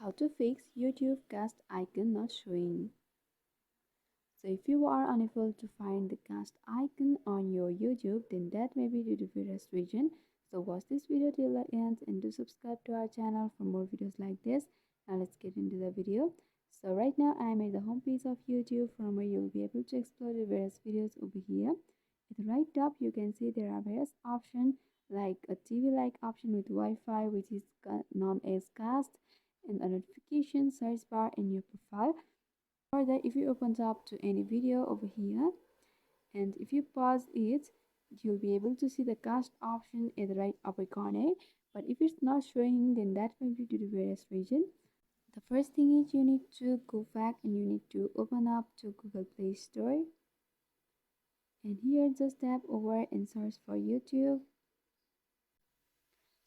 How to fix YouTube cast icon not showing. So if you are unable to find the cast icon on your YouTube, then that may be due to various reason. So watch this video till the end and do subscribe to our channel for more videos like this. Now let's get into the video. So right now I am at the home page of YouTube, from where you'll be able to explore the various videos over here. At the right top you can see there are various options like a TV like option with Wi-Fi, which is known as cast, and a notification, search bar, and your profile. Further, if you open up to any video over here and if you pause it, you'll be able to see the cast option at the right upper corner. But if it's not showing, then that may be due to various reasons. The first thing is you need to go back and you need to open up to Google Play Store, and here just tap over and search for YouTube.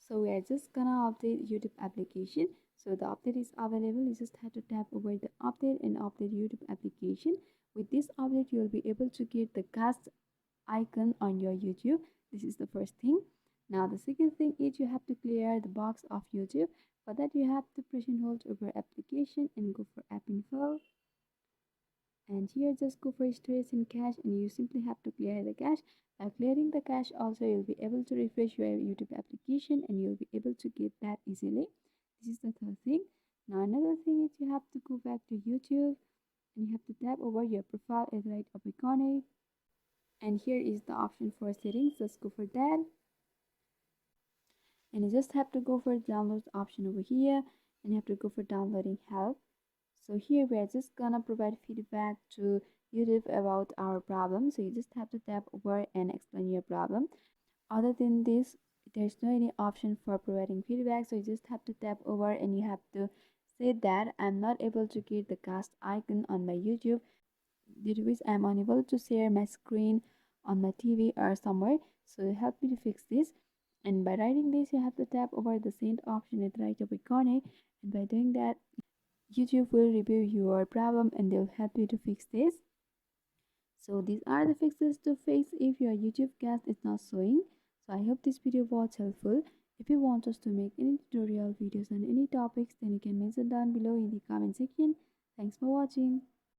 So we are just gonna update YouTube application. So the update is available. You just have to tap over the update and update YouTube application. With this update, you will be able to get the cast icon on your YouTube. This is the first thing. Now the second thing is you have to clear the box of YouTube. For that, you have to press and hold over application and go for app info. And here just go for storage and cache, and you simply have to clear the cache. By clearing the cache also, you'll be able to refresh your YouTube application and you'll be able to get that easily. This is the third thing. Now another thing is you have to go back to YouTube and you have to tap over your profile at the right upper corner, and here is the option for settings. Just go for that, and you just have to go for download option over here, and you have to go for downloading help. So here we are just gonna provide feedback to YouTube about our problem. So you just have to tap over and explain your problem. Other than this, there's no any option for providing feedback. So you just have to tap over and you have to say that I'm not able to get the cast icon on my YouTube, due to which I'm unable to share my screen on my TV or somewhere. So help me to fix this. And by writing this, you have to tap over the send option at the right upper corner. And by doing that, YouTube will review your problem and they'll help you to fix this. So these are the fixes to fix if your YouTube cast is not showing. So I hope this video was helpful. If you want us to make any tutorial videos on any topics, then you can mention down below in the comment section. Thanks for watching.